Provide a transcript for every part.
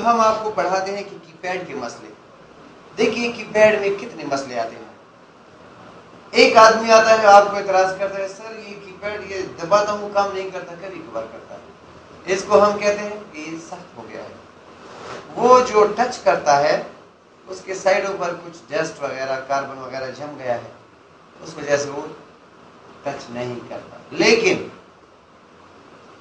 हम आपको पढ़ाते हैं कि कीपैड के मसले। देखिए कीपैड में कितने मसले आते हैं। एक आदमी आता है, आपको इतराज करता है, सर ये कीपैड ये दबाता हूँ काम नहीं करता, कभी कभार करता है। इसको हम कहते हैं कि ये सख्त हो गया है। वो जो टच करता है उसके साइडों पर कुछ डस्ट वगैरह कार्बन वगैरह जम गया है, उस वजह से वो टच नहीं करता। लेकिन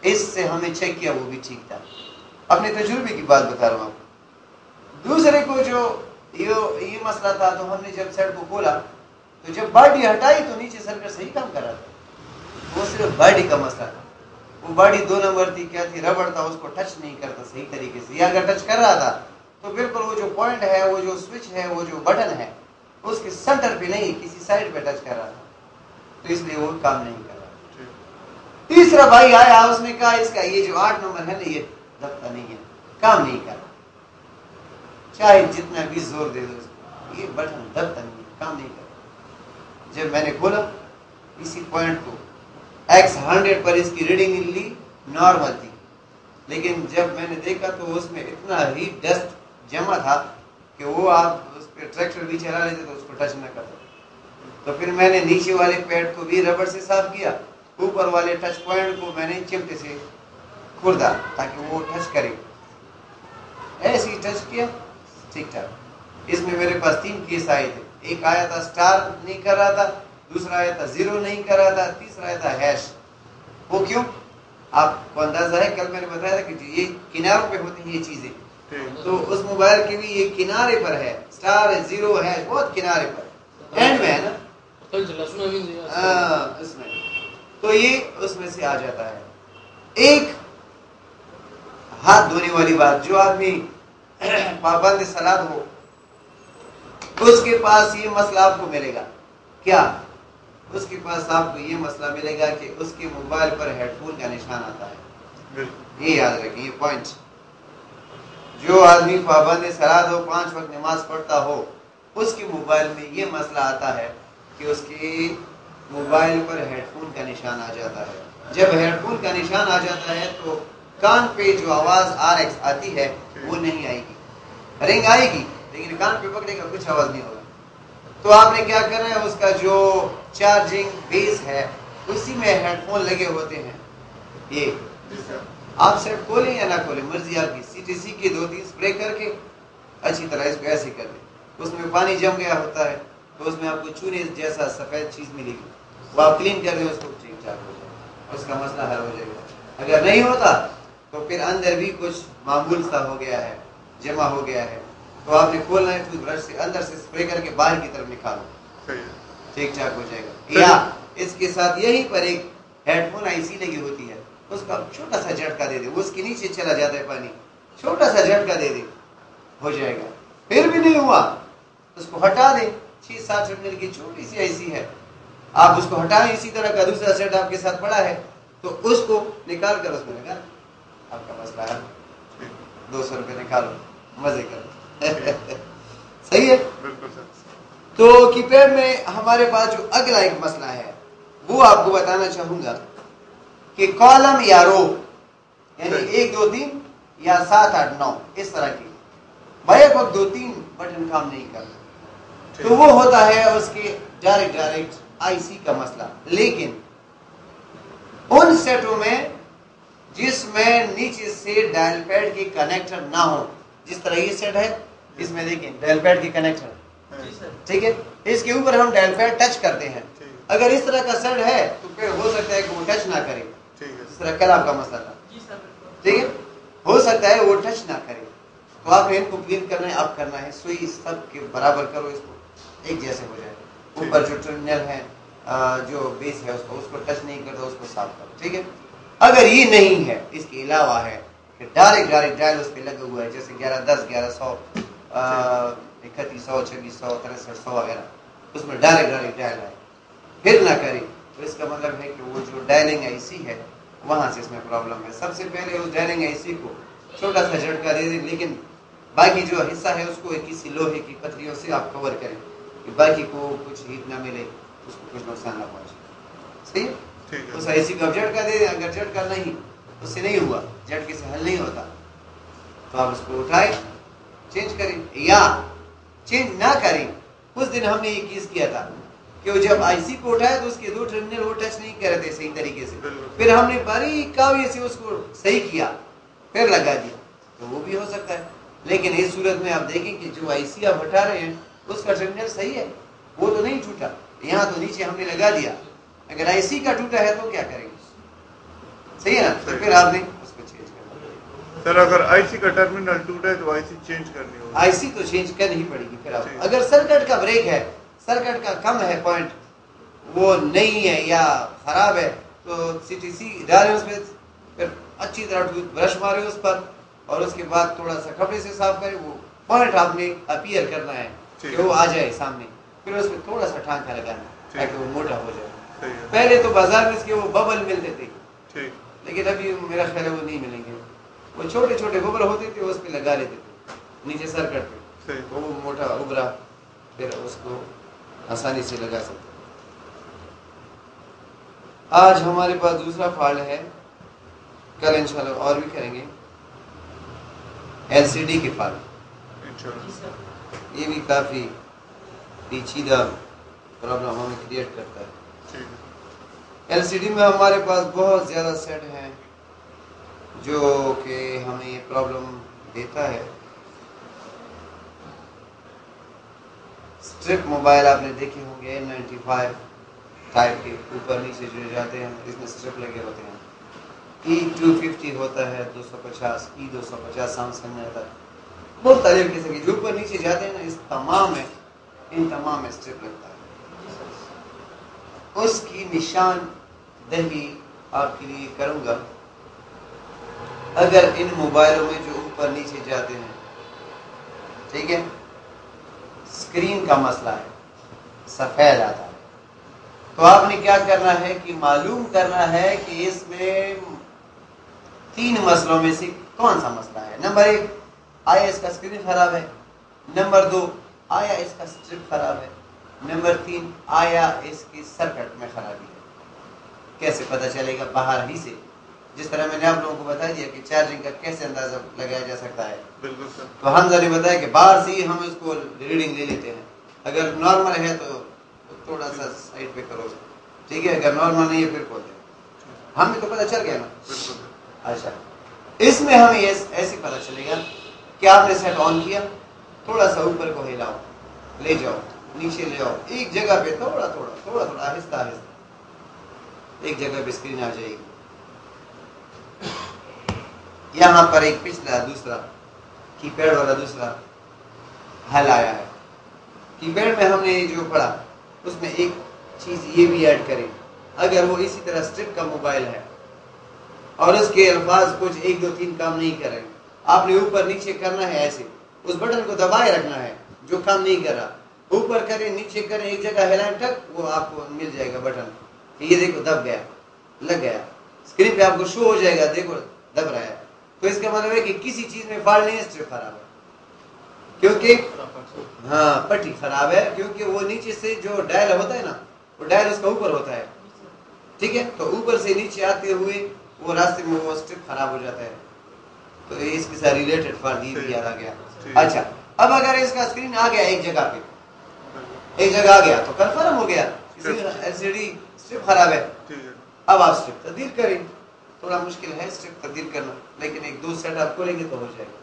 इससे हमने चेक किया, वो भी ठीक था। अपने तजुर्बे की बात बता रहा हूँ आपको। दूसरे को जो ये मसला था, तो हमने जब सेट को खोला तो जब बॉडी हटाई तो नीचे सर्किट सही काम कर रहा था। वो सिर्फ बॉडी का मसला था। वो बॉडी 2 नंबर थी, क्या थी, रबड़ था, उसको टच नहीं करता सही तरीके से। या अगर टच कर रहा था तो बिल्कुल वो जो पॉइंट है, वो जो स्विच है, वो जो बटन है, उसके सेंटर पे नहीं, किसी साइड पे टच कर रहा था, तो इसलिए वो काम नहीं कर रहा। तीसरा भाई आया, उसने कहा इसका ये जो 8 नंबर है ना, ये दबता नहीं है, काम नहीं कर रहा, चाहे जितना भी जोर दे दो उसको, ये बटन दबता नहीं है, काम नहीं कर रहा। जब मैंने खोला इसी पॉइंट को X100 पर इसकी रीडिंग ली, नॉर्मल थी, लेकिन जब मैंने देखा तो उसमें इतना ही डस्ट जमा था कि वो आप उस पर ट्रैक्टर भी चला लेते तो उसको टच न करते। तो फिर मैंने नीचे वाले पैड को भी रबड़ से साफ किया, ऊपर वाले टच पॉइंट को मैंने चिमटे से खुरदा ताकि वो टच करे। ऐसे ही टच किया, ठीक ठाक। इसमें मेरे पास 3 केस आए थे। एक आया था स्टार नहीं कर रहा था, दूसरा आया था 0 नहीं कर रहा था, तीसरा आया था हैश। वो क्यों? आपको अंदाजा है, कल मैंने बताया था कि ये किनारों पे होती हैं ये चीजें, तो उस मोबाइल के भी ये किनारे पर है, स्टार है, 0 है, बहुत किनारे पर, एंड में है ना, इसमें तो ये उसमें से आ जाता है। एक हाथ धोने वाली बात, जो आदमी पाबंद सलाद हो उसके पास ये मसला आपको मिलेगा। क्या? उसके पास आपको ये मसला मिलेगा कि उसके मोबाइल पर हेडफोन का निशान आता है। ये याद रखें, ये पॉइंट। जो आदमी पाबंद सलाद हो, 5 वक्त नमाज पढ़ता हो, उसके मोबाइल में ये मसला आता है कि उसके मोबाइल पर हेडफोन का निशान आ जाता है। जब हेडफोन का निशान आ जाता है तो कान पे जो आवाज RX आती है वो नहीं आएगी, रिंग आएगी लेकिन कान पे पकड़ेगा, कुछ आवाज नहीं होगा। तो आपने क्या करना है, उसका जो चार्जिंग बेस है उसी में हेडफोन लगे होते हैं। ये आप सेट खोलें या ना खोलें, मर्जी आपकी। CTC के 2-3 स्प्रे करके अच्छी तरह इसको ऐसे कर दें। उसमें पानी जम गया होता है तो उसमें आपको चूने जैसा सफेद चीज मिलेगी, वो आप क्लीन कर दें, उसको ठीक ठाक हो जाएगा, उसका मसला हल हो जाएगा। अगर नहीं होता तो फिर अंदर भी कुछ मामूल सा हो गया है, जमा हो गया है, तो आपने खोलना है, टूथब्रश से अंदर से स्प्रे करके बाहर की तरफ निकालो, ठीक ठाक हो जाएगा। या इसके साथ यहीं पर एक हेडफोन IC लगी होती है, उसका छोटा सा झटका दे दे, वो उसके नीचे चला जाता है पानी, छोटा सा झटका दे दे, हो जाएगा। फिर भी नहीं हुआ, उसको हटा दे। 6-7 ml की छोटी सी IC है, आप उसको हटाएं। इसी तरह का दूसरा सेट आपके साथ पड़ा है तो उसको निकाल कर उसमें लगा, आपका मसला है। 200 रुपये निकालो, मजे करो। सही है, बिल्कुल सर। तो कीपैड में हमारे पास जो अगला एक मसला है वो आपको बताना चाहूंगा कि कॉलम या रो, यानी 1 2 3 या 7 8 9 इस तरह की, भाई एक वक्त 2-3 बटन काम नहीं करते तो वो होता है उसके डायरेक्ट IC का मसला। लेकिन उन सेटों में जिसमें नीचे से डायल पैड के कनेक्टर ना हो, जिस तरह ये सेट है, इसमें देखिए डायल पैड के कनेक्टर, ठीक है, इसके ऊपर हम डायल पैड टच करते हैं। अगर इस तरह का सेट है तो फिर हो सकता है कि वो टच ना करे, जिस तरह कल आपका मसला था, ठीक है, हो सकता है वो टच ना करे। तो आपने इनको क्लीन करना है, आप करना है, सुई सब के बराबर करो, इसको एक जैसे हो जाए। ऊपर जो टर्मिनल है, जो बेस है उसको टच नहीं करता, उसको साफ करो, ठीक है। अगर ये नहीं है, इसके अलावा है कि डायरेक्ट डायल उस पर लगा हुआ है, जैसे 1110 1100 3100 2600 6300 वगैरह, उसमें डायरेक्ट डायल है, फिर ना करे तो इसका मतलब है कि वो जो डायलिंग IC है वहां से इसमें प्रॉब्लम है। सबसे पहले उस डायलिंग IC को छोटा सा झटका दे दें, लेकिन बाकी जो हिस्सा है उसको किसी लोहे की पत्रियों से आप कवर करें कि बाकी को कुछ हीट ना मिले, उसको कुछ नुकसान ना पहुंचे। सही है, उस IC को झटका दे दें। अगर झटका नहीं, उससे नहीं हुआ, झटके से हल नहीं होता, तो आप उसको उठाएं, चेंज करें, या चेंज ना करें। उस दिन हमने ये केस किया था कि वो जब आईसी को उठाया तो उसके 2 टर्मिनल वो टच नहीं कर रहे थे सही तरीके से, फिर हमने बारीक काविये से उसको सही किया, फिर लगा दिया, तो वो भी हो सकता है। लेकिन इस सूरत में आप देखें कि जो आईसी आप हटा रहे हैं उसका टर्मिनल सही है, वो तो नहीं टूटा, यहाँ तो नीचे हमने लगा दिया। अगर आईसी का टूटा है तो क्या करेंगे, सही है ना, तो फिर आपने उसको चेंज करना। सर अगर आईसी का टर्मिनल टूटा है तो आईसी चेंज करनी होगी, आईसी तो चेंज करनी ही पड़ेगी। फिर आप अगर सर्किट का ब्रेक है, सर्किट का कम है पॉइंट, वो नहीं है या खराब है, तो सीटीसी डालें उसमें, फिर अच्छी तरह ब्रश मारे उस पर, और उसके बाद थोड़ा सा कपड़े से साफ करें। वो पॉइंट आपने अपीयर करना है कि वो आ जाए सामने, फिर उसमें थोड़ा सा टांका लगाना ताकि वो मोटा हो जाए। पहले तो बाजार में इसके वो बबल मिलते थे, लेकिन अभी मेरा ख्याल है वो नहीं मिलेंगे। वो छोटे छोटे बबल होते थे, उस पर लगा लेते थे नीचे सर्किट पे, वो मोटा उभरा, फिर उसको आसानी से लगा सकते। आज हमारे पास दूसरा फॉल्ट है, कल इंशाल्लाह और भी करेंगे, एलसीडी के फॉल्ट। ये भी काफी पेचीदा प्रॉब्लम हमें क्रिएट करता है। एलसीडी में हमारे पास बहुत ज्यादा सेट हैं जो कि हमें ये प्रॉब्लम देता है। स्ट्रिप मोबाइल आपने देखे होंगे, N95 टाइप के, ऊपर नीचे जो जाते हैं, इसमें स्ट्रिप लगे होते हैं। E250 होता है, 250, E250 सैमसंग में आता है, बहुत तरह किस्म के जो ऊपर नीचे जाते हैं ना, इस तमाम में, इन तमाम में स्ट्रिप लगता है। उसकी निशानदही आपके लिए करूंगा। अगर इन मोबाइलों में जो ऊपर नीचे जाते हैं, ठीक है, स्क्रीन का मसला है, सफेद आता है, तो आपने क्या करना है कि मालूम करना है कि इसमें 3 मसलों में से कौन सा मसला है। नंबर 1, आया इसका स्क्रीन खराब है। नंबर 2, आया इसका स्ट्रिप खराब है। नंबर 3, आया इसकी सर्किट में खराबी है। कैसे पता चलेगा? बाहर ही से, जिस तरह मैंने आप लोगों को बता दिया कि चार्जिंग का कैसे अंदाजा लगाया जा सकता है। बिल्कुल सर। तो हमजा ने बताया कि बाहर से ही हम इसको रीडिंग ले लेते हैं। अगर नॉर्मल है तो थोड़ा सा साइड पे करो, ठीक है, अगर नॉर्मल नहीं है फिर खोलते हैं। हमें तो पता चल गया ना। अच्छा, इसमें हमें ऐसे पता चलेगा कि आपने सेट ऑन किया, थोड़ा सा ऊपर को हिलाओ, ले जाओ, नीचे ले आओ, एक जगह पे थोड़ा थोड़ा आहिस्ता आहिस्ता एक जगह पे स्क्रीन आ जाएगी। यहाँ पर एक पिछला दूसरा कीपैड वाला दूसरा हल आया है। कीपैड में हमने जो पढ़ा उसमें एक चीज ये भी ऐड करें, अगर वो इसी तरह स्ट्रिप का मोबाइल है और उसके अल्फाज कुछ 1 2 3 काम नहीं कर रहे, आपने ऊपर नीचे करना है, ऐसे उस बटन को दबाए रखना है जो काम नहीं कर रहा, ऊपर करें नीचे करें, एक जगह हिलाएं, टक, वो आपको मिल जाएगा बटन, ये देखो दब गया, लग गया, स्क्रीन पे आपको शो हो जाएगा, देखो दब रहा है। तो इसका मतलब है कि किसी चीज में फॉल्ट नहीं है, स्ट्रिप खराब है, क्योंकि हाँ पट्टी खराब है, क्योंकि वो नीचे से जो डायल होता है ना, वो डायल उसका ऊपर होता है, ठीक है, तो ऊपर से नीचे आते हुए वो रास्ते में वो स्ट्रिप खराब हो जाता है। तो इसके साथ रिलेटेड फॉल्ट ये भी याद आ गया। अच्छा, अब अगर इसका स्क्रीन आ गया एक जगह पे, एक जगह आ गया तो कंफर्म हो गया एलसीडी स्ट्रिप खराब है। अब आप स्ट्रिप तब्दील करें, थोड़ा मुश्किल है स्ट्रिप तब्दील करना, लेकिन 1 2 सेट आप खोलेंगे तो हो जाएगा,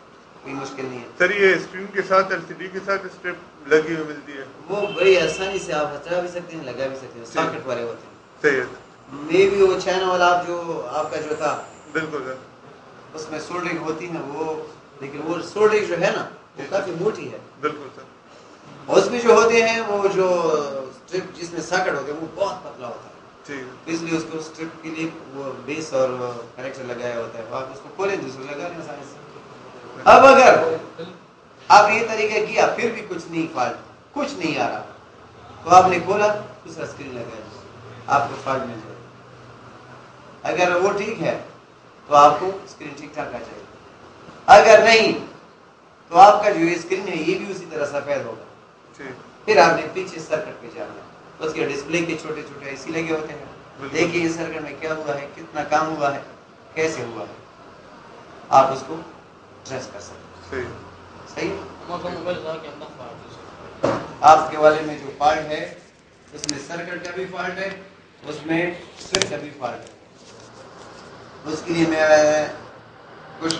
कोई मुश्किल नहीं है। सर ये स्क्रीन के साथ एलसीडी के साथ स्ट्रिप लगी हुई मिलती है, वो बड़ी आसानी से आप हटा भी सकते हैं, लगा भी सकते हैं, सॉकेट वाले होते हैं। सही है। मे भी वो चाइना वाला आप जो आपका जो था, बिल्कुल सर, उसमें सोल्डरिंग होती है वो, लेकिन वो सोल्डरिंग जो है ना वो काफी मोटी है। बिल्कुल सर। उसमें जो होते हैं वो जो स्ट्रिप जिसमें सॉकेट होते हैं वो बहुत पतला होता है, इसलिए उसको स्ट्रिप के लिए वो बेस और कनेक्शन लगाया होता है, आप उसको खोलें दूसरे लगा लें आसानी से। अब अगर आपने ये तरीका किया फिर भी कुछ नहीं फॉल्ट, कुछ नहीं आ रहा, तो आपने खोला दूसरा स्क्रीन लगाया, आपको फॉल्ट मिल जाएगा। अगर वो ठीक है तो आपको स्क्रीन ठीक ठाक आ जाएगी, अगर नहीं तो आपका जो ये स्क्रीन है ये भी उसी तरह सफेद होगा। फिर आपने पीछे सर्किट पे जाना है, उसके डिस्प्ले के छोटे छोटे आईसी लगे होते हैं, देखिए इस सर्किट में क्या हुआ है, कितना काम हुआ है, कैसे हुआ है, आप उसको ٹریس کر سکتے ہیں. صحیح. صحیح. آپ کے والے میں جو فالٹ ہے اس میں سرکٹ کا بھی فالٹ ہے, اس میں سوئچ کا بھی فالٹ ہے. اس کے لیے میں کچھ